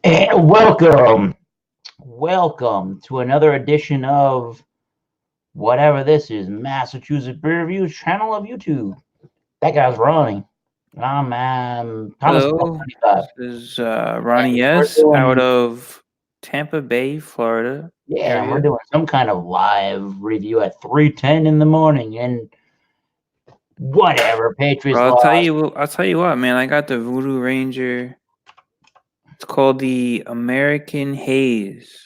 And welcome to another edition of whatever this is, Massachusetts Beer Reviews channel of YouTube. That guy's Ronnie. And I'm Thomas Hello, 25. this is And Ronnie we're S. out doing, of Tampa Bay, Florida yeah, we're area. doing some kind of live review at 3:10 in the morning. And whatever, Patriots Well, lost. I'll tell you what, man. I got the Voodoo Ranger. It's called the American Haze.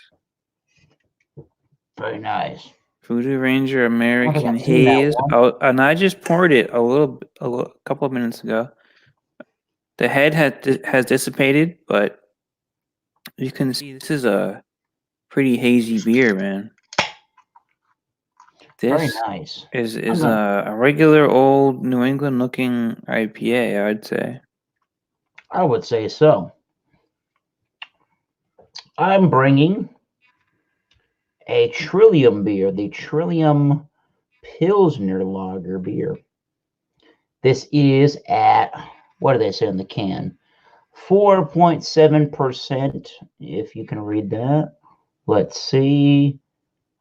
Very nice. Voodoo Ranger I don't think American I've seen that Haze. one. Oh, and I just poured it a couple of minutes ago. The head has dissipated, but you can see this is a pretty hazy beer, man. Very This nice. I'm is gonna, a regular old New England looking IPA, I'd say. I would say so. I'm bringing a Trillium beer, the Trillium Pilsner lager beer. This is at, what do they say in the can? 4.7%, if you can read that. Let's see.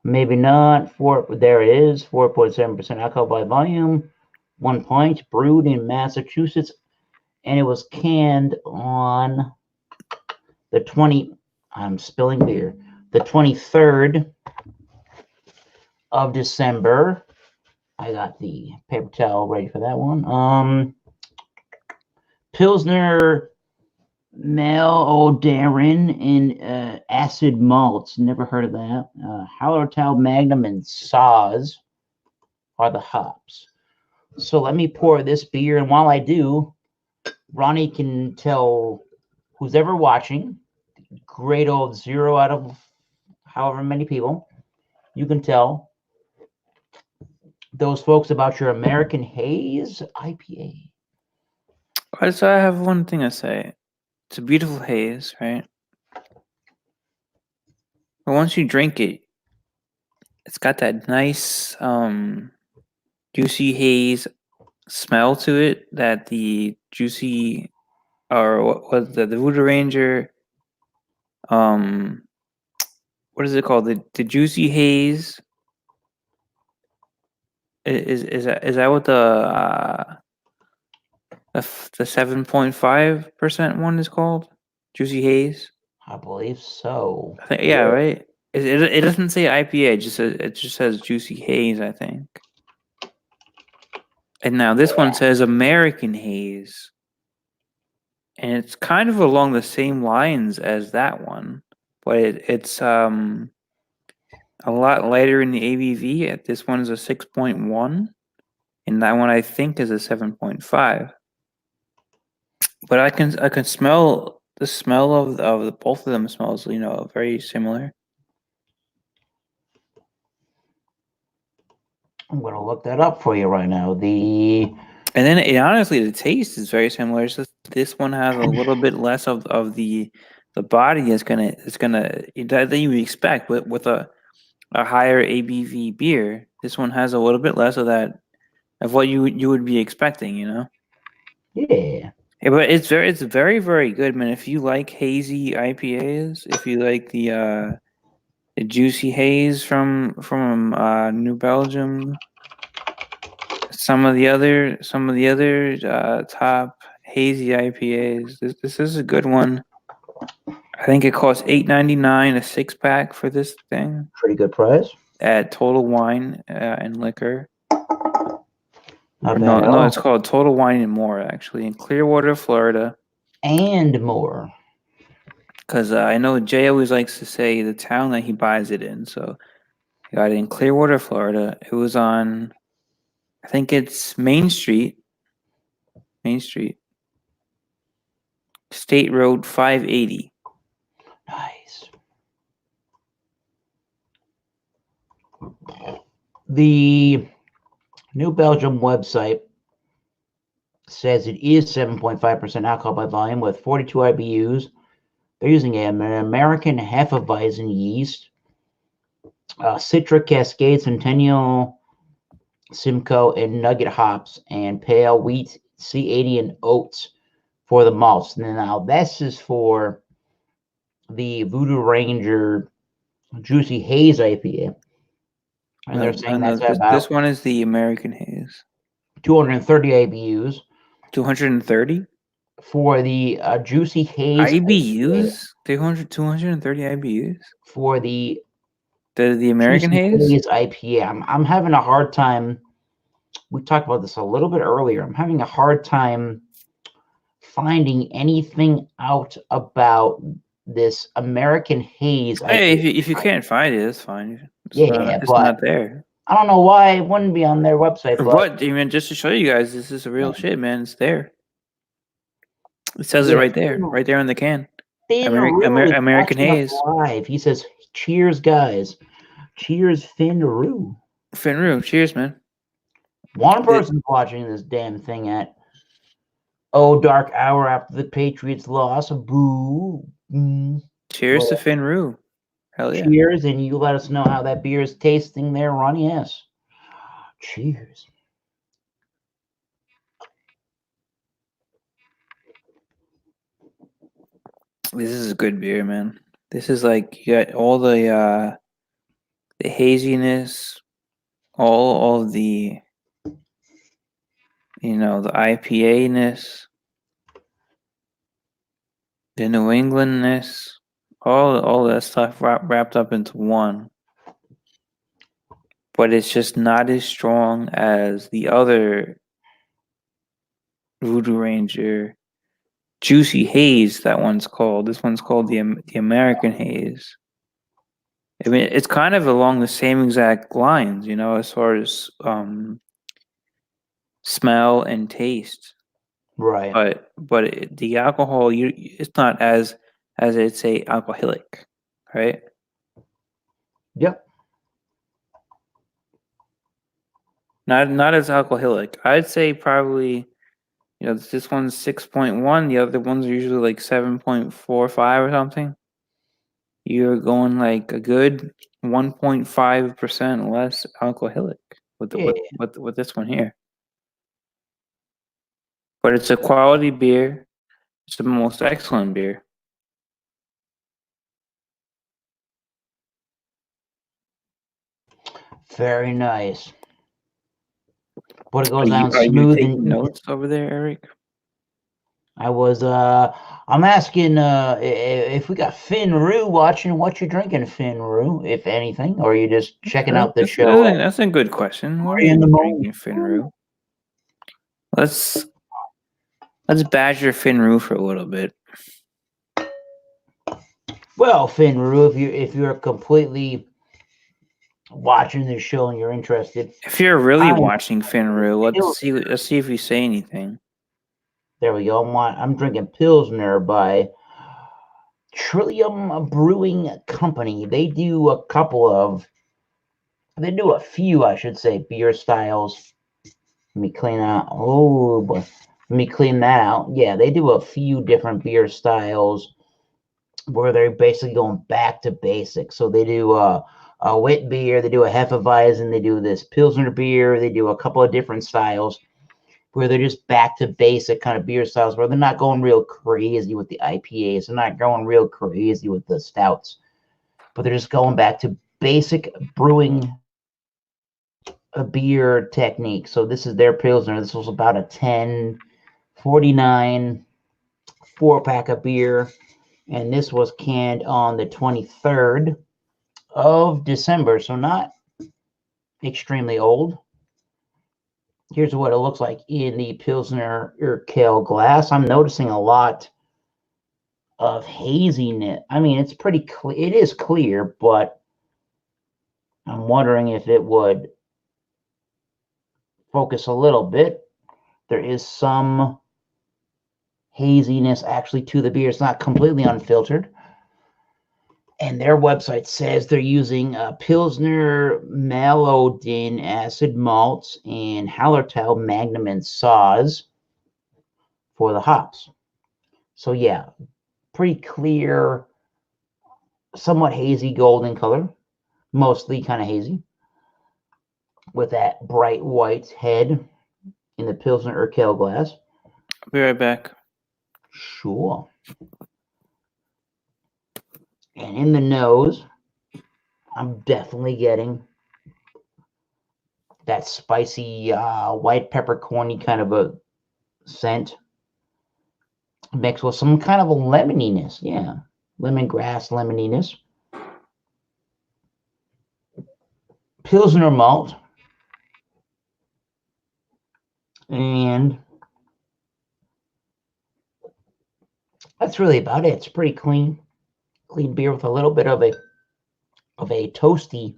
Maybe not. There it is. 4.7% alcohol by volume. 1 pint, brewed in Massachusetts, and it was canned on the 20. I'm spilling beer. The 23rd of December. I got the paper towel ready for that one. Pilsner Malodaren and acid malts. Never heard of that. Hallertau Magnum and Saaz are the hops. So let me pour this beer, and while I do, Ronnie can tell who's ever watching, great old 0 out of however many people, you can tell those folks about your American Haze IPA. So I have one thing to say. It's a beautiful haze, right? But once you drink it, it's got that nice juicy haze smell to it that the juicy or what was the Voodoo Ranger um what is it called? The juicy haze is that what the 7.5% one is called? Juicy haze? I believe so. I think, yeah, right. It doesn't say IPA. It just says Juicy Haze, I think. And now this one says American Haze, and it's kind of along the same lines as that one, but it's a lot lighter in the ABV. This one is a 6.1, and that one I think is a 7.5. But I can smell the smell of the both of them smells very similar. I'm going to look that up for you right now. And then honestly, the taste is very similar. It's just this one has a little bit less of the body is gonna that you would expect with a higher ABV beer. This one has a little bit less of that of what you would be expecting, you know. Yeah, Yeah, but it's very very good, man. If you like hazy IPAs, if you like the juicy haze from New Belgium, some of the other top hazy IPAs. This is a good one. I think it costs $8.99 a 6 pack for this thing pretty good price. at Total Wine and Liquor. Not Or bad at no, all. it's called Total Wine and More actually in Clearwater, Florida. And more. Because I know Jay always likes to say the town that he buys it in. So I got it in Clearwater, Florida. It was on, I think it's Main Street, State Road 580. Nice. The New Belgium website says it is 7.5% alcohol by volume with 42 IBUs. They're using an American Hefeweizen yeast, Citra Cascade, Centennial, Simcoe, and Nugget hops, and pale wheat, C80, and oats for the malts. Now, this is for the Voodoo Ranger Juicy Haze IPA. And they're saying that's this about one is the American Haze. 230 IBUs. 230 For the Juicy Haze IPA, IBUs. 230 IBUs. for the American Juicy Haze. Haze IPA, I'm having a hard time. We talked about this a little bit earlier. I'm having a hard time finding anything out about this American Haze IPA. Hey, if you can't find it, it's fine. It's but not there. I don't know why it wouldn't be on their website. Or But what? I mean, just to show you guys, this is a real shit, man. It's there. It says it right there on the can. American Haze. Live. He says, "Cheers, guys! Cheers, Finroo." Finroo, cheers, man. One person's watching this damn thing at dark hour after the Patriots loss. Boo. Cheers to Finroo. Hell yeah. Cheers, and you let us know how that beer is tasting there, Ron. Yes. Cheers. This is a good beer, man. This is like you got all the haziness, all of the the IPA-ness, the New Englandness, all that stuff wrapped up into one. But it's just not as strong as the other Voodoo Ranger Juicy Haze. That one's called. This one's called the American Haze. I mean, it's kind of along the same exact lines, as far as smell and taste. Right. But the alcohol, it's not as it's a alcoholic, right? Yep. Not as alcoholic. I'd say probably, this one's 6.1. The other ones are usually like 7.45 or something. You're going like a good 1.5% less alcoholic with this one here. But it's a quality beer. It's the most excellent beer. Very nice. But it goes down smooth. Are you taking notes over there, Eric? I was I'm asking if we got Finroo watching, what you drinking, Finroo, if anything, or are you just checking out the show? That's a good question. What are you drinking, Finroo? Let's badger Finroo for a little bit. Well, Finroo, if you're completely watching this show and you're interested, if you're really watching Finroo, let's see if you say anything. There we go. I'm drinking Pilsner by Trillium Brewing Company. They do a few, I should say, beer styles. Let me clean out. Oh, boy. Let me clean that out. Yeah, they do a few different beer styles where they're basically going back to basics. So they do a wit beer, they do a Hefeweizen, they do this Pilsner beer, they do a couple of different styles where they're just back to basic kind of beer styles where they're not going real crazy with the IPAs. They're not going real crazy with the stouts, but they're just going back to basic brewing a beer technique. So this is their Pilsner. This was about a 10.49 4-pack of beer, and this was canned on the 23rd of December, so not extremely old. Here's what it looks like in the Pilsner Urquell glass. I'm noticing a lot of haziness. I mean, it's pretty clear. It is clear, but I'm wondering if it would focus a little bit. There is some haziness actually to the beer. It's not completely unfiltered. And their website says they're using Pilsner Malodin acid malts and Hallertau Magnum and Saaz for the hops. So yeah, pretty clear, somewhat hazy golden color, mostly kind of hazy, with that bright white head in the Pilsner Urquell glass. I'll be right back. Sure. And in the nose, I'm definitely getting that spicy white peppercorny kind of a scent mixed with some kind of a lemoniness. Yeah, lemongrass lemoniness. Pilsner malt. And that's really about it. It's pretty clean beer with a little bit of a toasty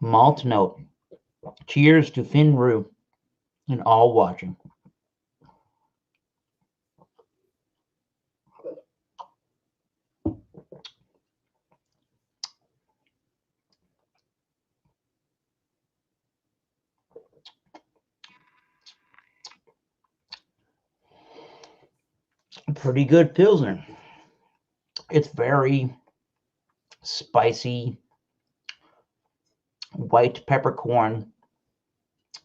malt note. Cheers to Finru and all watching. Pretty good Pilsner. It's very spicy, white peppercorn,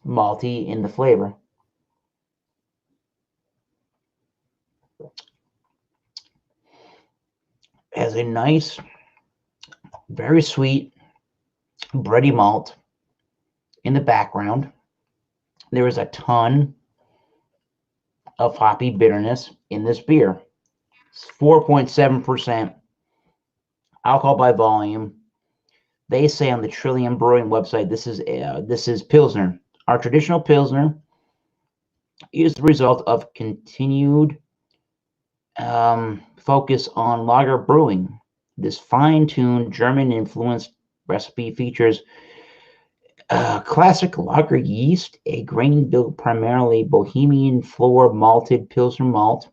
malty in the flavor. Has a nice, very sweet, bready malt in the background. There is a ton of hoppy bitterness in this beer. It's 4.7% alcohol by volume. They say on the Trillium Brewing website, this is Pilsner. Our traditional Pilsner is the result of continued focus on lager brewing. This fine-tuned German-influenced recipe features classic lager yeast, a grain-built primarily Bohemian floor malted Pilsner malt,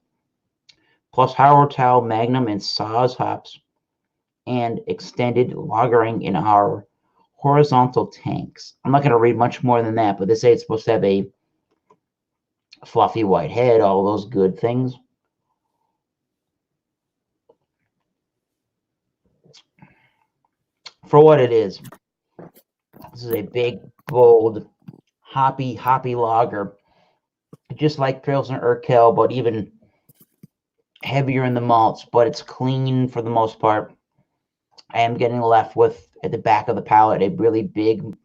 plus Hallertau Magnum and Saaz hops, and extended lagering in our horizontal tanks. I'm not going to read much more than that, but they say it's supposed to have a fluffy white head, all those good things. For what it is, this is a big, bold, hoppy lager, just like Pilsner Urquell, but even heavier in the malts, but it's clean for the most part. I am getting left with, at the back of the palate, a really big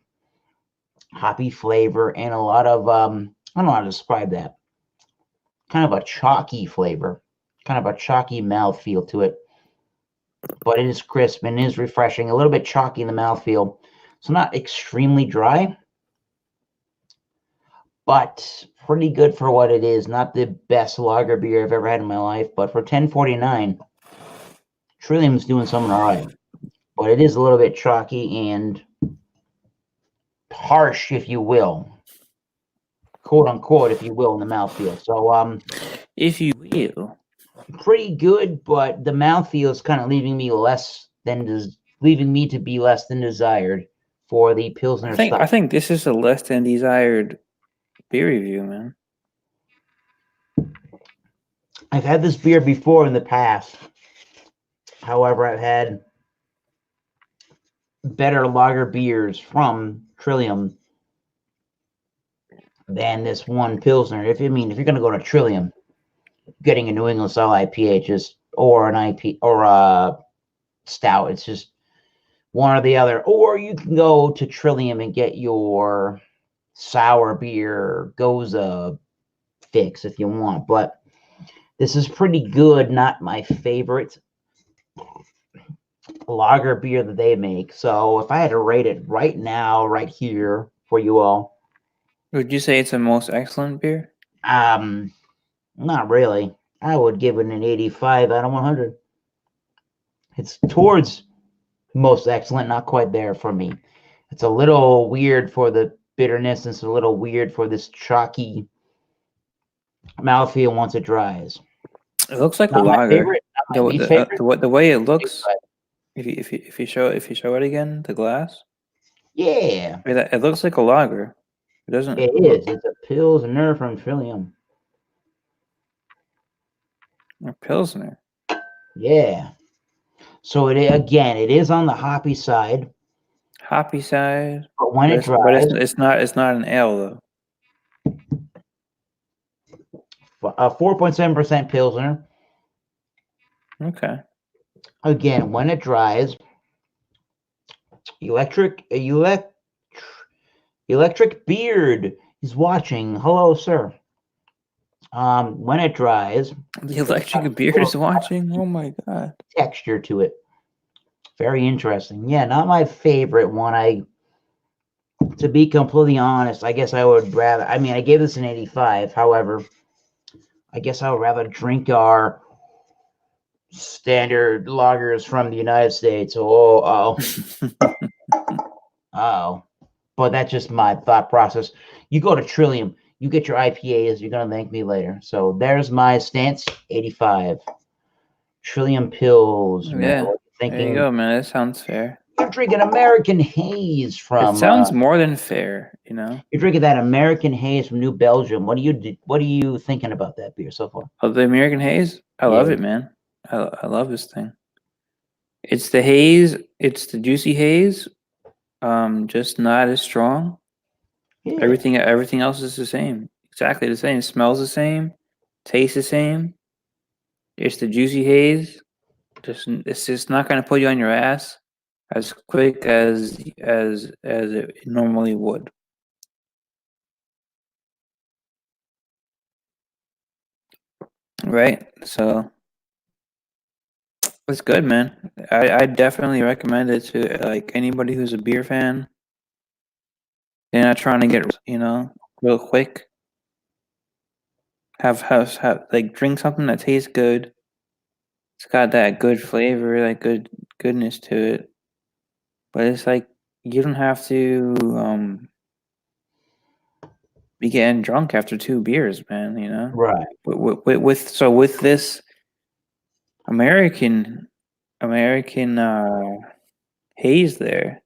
hoppy flavor and a lot of, I don't know how to describe that, kind of a chalky flavor, kind of a chalky mouthfeel to it. But it is crisp and is refreshing, a little bit chalky in the mouthfeel. So not extremely dry, but pretty good for what it is. Not the best lager beer I've ever had in my life, but for $10.49, Trillium's doing something all right. But it is a little bit chalky and harsh, if you will, quote unquote, if you will, in the mouthfeel. So if you will, pretty good, but the mouthfeel is kind of leaving me to be less than desired for the Pilsner style. I think this is a less than desired beer review, man. I've had this beer before in the past. However, I've had better lager beers from Trillium than this one Pilsner. If you're going to go to Trillium, getting a New England style IPA, or an IP or a stout, it's just one or the other. Or you can go to Trillium and get your sour beer Goza fix if you want. But this is pretty good. Not my favorite lager beer that they make. So if I had to rate it right now, right here for you all, would you say it's the most excellent beer? Not really. I would give it an 85 out of 100. It's towards most excellent, not quite there for me. It's a little weird for the bitterness, and it's a little weird for this chalky mouthfeel once it dries. It looks like not a lager. The way it looks. If you show it again, the glass. Yeah. It looks like a lager. It doesn't. It is. It's a Pilsner from Trillium. A Pilsner. Yeah. So it is on the hoppy side. Hoppy side. But when it dries, it's not an ale though. 4.7% Pilsner. Okay. Again, when it dries, electric beard is watching. Hello, sir. When it dries, The electric beard is watching. Oh my god. texture to it. Very interesting. Yeah, not my favorite one. To be completely honest, I guess I would rather. I mean, I gave this an 85. However, I guess I would rather drink our standard lagers from the United States. Oh. But that's just my thought process. You go to Trillium, you get your IPAs, you're gonna thank me later. So there's my stance, 85. Trillium Pilsner. Yeah. What you There you thinking? go, man. That sounds fair. You're drinking American Haze It from. sounds more than fair, you know. You're drinking that American Haze from New Belgium. What are you thinking about that beer so far? Oh, the American Haze. I Yeah. love it, man. I love this thing. It's the haze. It's the juicy haze. Just not as strong. Yeah. Everything else is the same. Exactly the same. It smells the same. Tastes the same. It's the juicy haze. It's just not gonna put you on your ass as quick as it normally would. Right? So it's good, man. I definitely recommend it to like anybody who's a beer fan. They're not trying to get real quick. Have like drink something that tastes good. It's got that good flavor, that goodness to it. But it's like you don't have to be getting drunk after 2 beers, man. You know, Right. with this American haze there,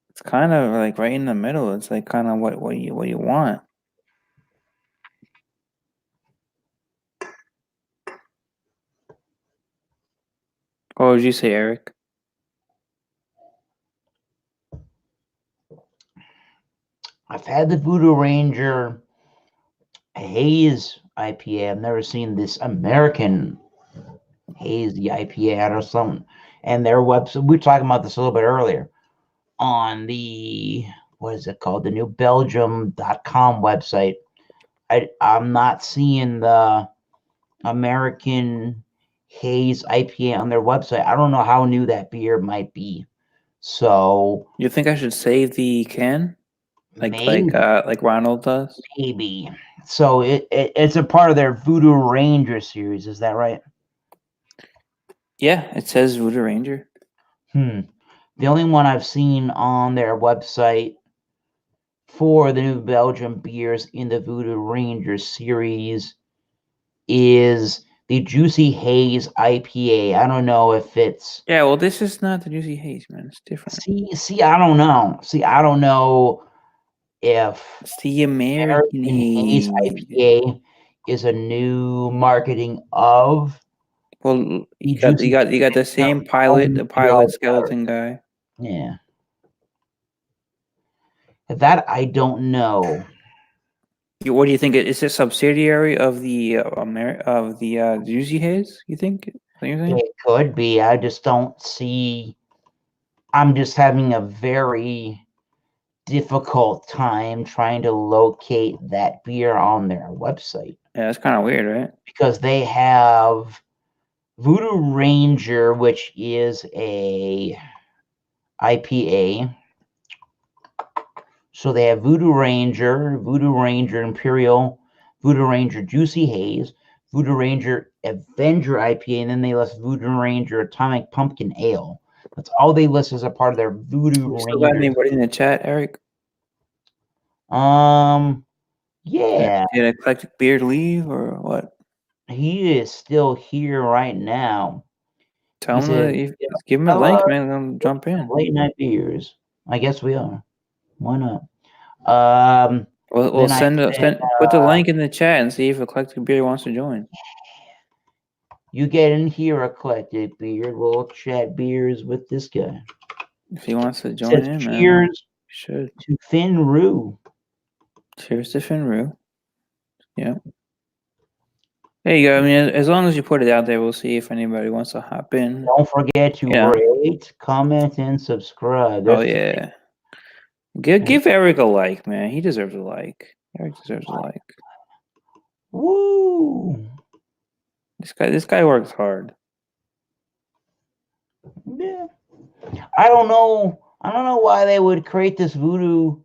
it's kind of like right in the middle. It's like kind of what you want. What would you say, Eric? I've had the Voodoo Ranger Haze IPA. I've never seen this American Haze IPA out of some and their website. We were talking about this a little bit earlier on the what is it called? The New Belgium.com website. I'm not seeing the American Haze IPA on their website. I don't know how new that beer might be. So You think I should save the can maybe, like Ronald does? maybe. So it's a part of their Voodoo Ranger series. Is that right? Yeah, it says Voodoo Ranger. The only one I've seen on their website for the New Belgium beers in the Voodoo Ranger series is the Juicy Haze IPA. I don't know if it's Yeah, well, this is not the Juicy Haze, man. It's different. see. I don't know. See, I don't know if It's the American American Haze Haze. IPA is a new marketing of Well, the Juicy you got the same pilot, the pilot skeleton guy. Yeah. That I don't know. What do you think? Is it subsidiary of the Juicy Haze? You think? Is that what you're saying? It could be. I just don't see. I'm just having a very difficult time trying to locate that beer on their website Yeah, that's kind of weird, right? because they have Voodoo Ranger, which is a IPA. So they have Voodoo Ranger Imperial, Voodoo Ranger Juicy Haze, Voodoo Ranger Avenger IPA, and then they list Voodoo Ranger Atomic Pumpkin Ale. That's all they list as a part of their Voodoo You still got Ranger. anybody in the chat, Eric? Yeah, Did Eclectic Beard leave or what? he is still here right now. Tell He him said, give him a link, man. Let him jump in. late night beers. I guess we are. Why not? We'll Then I said, put the link in the chat and see if Eclectic Beard wants to join. you get in here, Eclectic Beard. We'll chat beers with this guy. If he wants to join in, man. Cheers Should. to Finroo. Cheers to Finroo. Yeah. There you go. I mean, as long as you put it out there, we'll see if anybody wants to hop in. Don't forget to rate, comment, and subscribe. Oh yeah. Give Eric a like, man. He deserves a like. Eric deserves a like. Woo! This guy works hard. Yeah. I don't know why they would create this Voodoo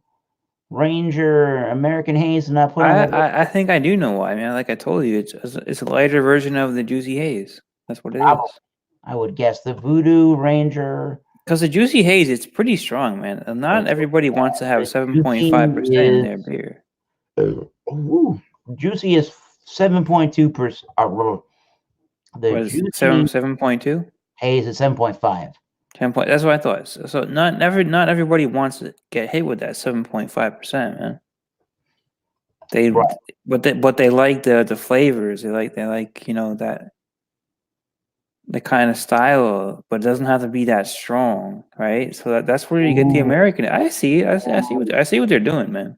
Ranger American Haze and not put on. I think I do know why, man. Like I told you, it's a lighter version of the Juicy Haze. That's what it is. I would guess the Voodoo Ranger. Because the Juicy Haze, it's pretty strong, man. And not everybody wants to have 7.5% in their beer. Juicy is 7.2%. The Juicy 7.2? Haze is 7.5. 10 point. That's what I thought. So not everybody wants to get hit with that 7.5%, man. But they like the flavors. They like that the kind of style, but it doesn't have to be that strong, right? So that's where you get the American. I see what they're doing, man.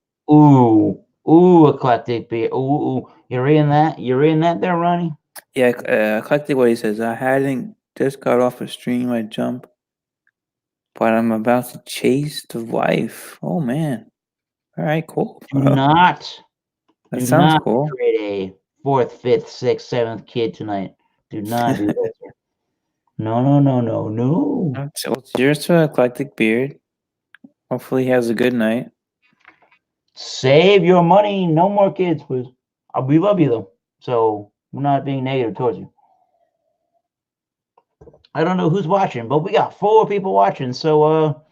Eclectic beer. You're reading that? You're reading that there, Ronnie? Yeah, eclectic. What he says. I hadn't just got off a stream. I jump, but I'm about to chase the wife. Oh man! All right, cool. That sounds cool. Create a 4th, 5th, 6th, 7th kid tonight. Do not do that. No. So cheers to Eclectic Beard. Hopefully he has a good night. Save your money. No more kids, please. We love you though, so we're not being negative towards you. I don't know who's watching, but we got 4 people watching. So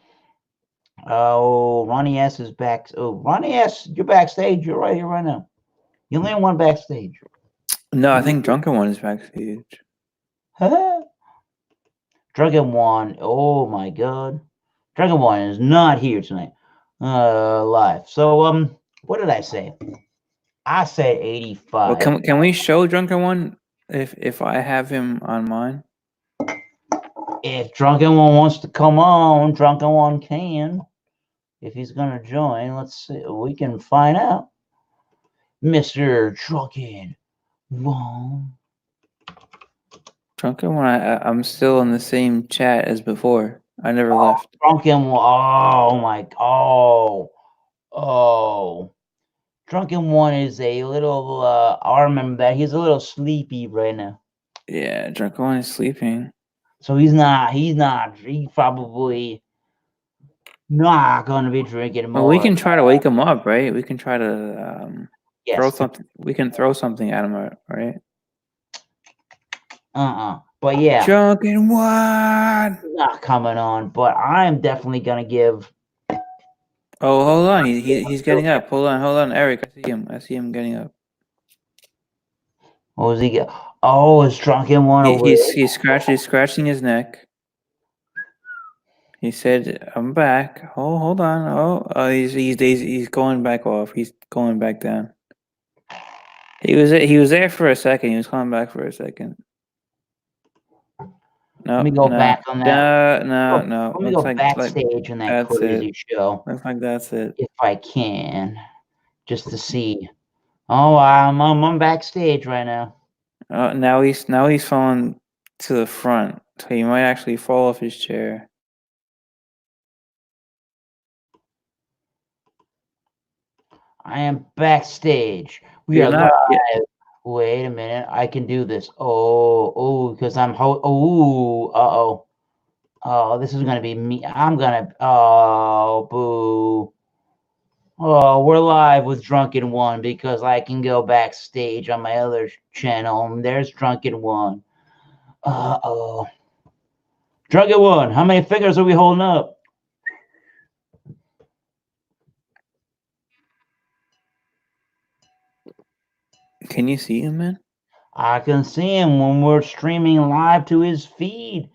Ronnie S is back. Oh, Ronnie S, you're backstage. You're right here right now. You only one backstage. No, I think Drunken One is backstage. Drunken One. Oh my God, Drunken One is not here tonight. Live. So what did I say? I said 85. Well, can we show Drunken One if I have him on mine? If Drunken One wants to come on, Drunken One can. If he's gonna join, let's see. We can find out. Mr. Drunken One. Drunken One, I'm still in the same chat as before. I never left. Drunken One. Oh my. Oh. Drunken One is a little. I remember that he's a little sleepy right now. Yeah, Drunken One is sleeping. So he's not. He's probably not gonna be drinking more. Well, we can try to wake him up, right? We can try to throw something. We can throw something at him, right? But yeah, Drunken One not coming on. But I'm definitely gonna give. Oh, hold on. He's getting up. Hold on, Eric. I see him getting up. What was he get? Oh, it's Drunken One over He's scratching his neck. He said, "I'm back." Oh, hold on. Oh, he's going back off. He's going back down. He was there for a second. He was coming back for a second. No, let me go back on that. No. Let me go backstage in that crazy show. Looks like that's it. If I can, just to see. Oh, I'm backstage right now. Now he's falling to the front, so he might actually fall off his chair. I am backstage. We are live. Wait a minute. I can do this. Oh, because I'm oh, this is gonna be me. I'm gonna boo. Oh, we're live with Drunken One because I can go backstage on my other channel. There's Drunken One. Drunken One, how many fingers are we holding up? Can you see him, man? I can see him when we're streaming live to his feed.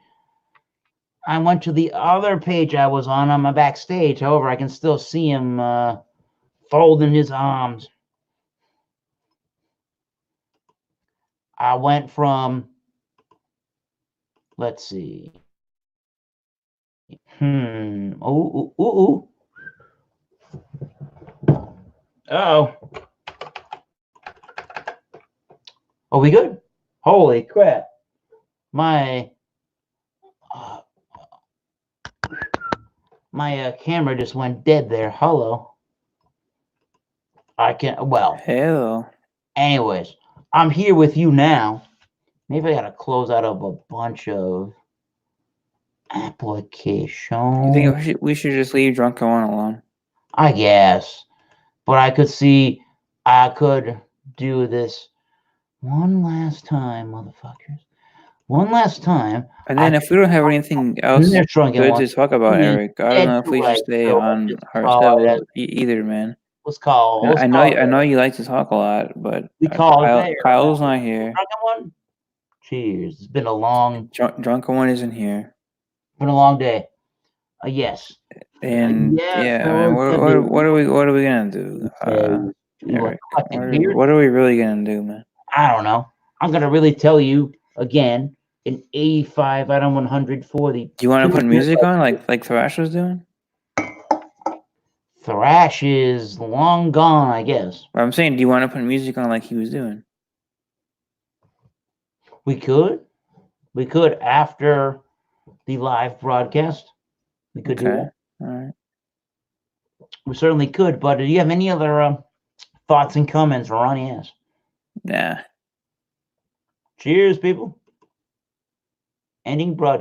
I went to the other page I was on my backstage. However, I can still see him folding his arms. I went from, let's see. Uh-oh. Are we good? Holy crap. My camera just went dead there. Hello. I can't. Well. Hello. Anyways, I'm here with you now. Maybe I gotta close out of a bunch of applications. You think we should just leave Drunken One alone? I guess. But I could see I could do this one last time, motherfuckers. One last time. And then if we don't have anything else good to talk about, Eric, I don't know if we should stay on ourselves either, man. Let's call. I know you like to talk a lot, but Kyle's not here. Drunken One. Cheers. It's been a long. Drunken One isn't here. It's been a long day. Yes. And yeah, I mean, what are we gonna do? Eric, what are we really gonna do, man? I don't know. I'm gonna really tell you again. An 85 out of 100 for the. Do you want to put music on like Thrash was doing? Thrash is long gone, I guess. But I'm saying, do you want to put music on like he was doing? We could after the live broadcast. We could do that. All right. We certainly could. But do you have any other thoughts and comments, Ronnie? Yes. Nah. Cheers, people. Ending broadcast.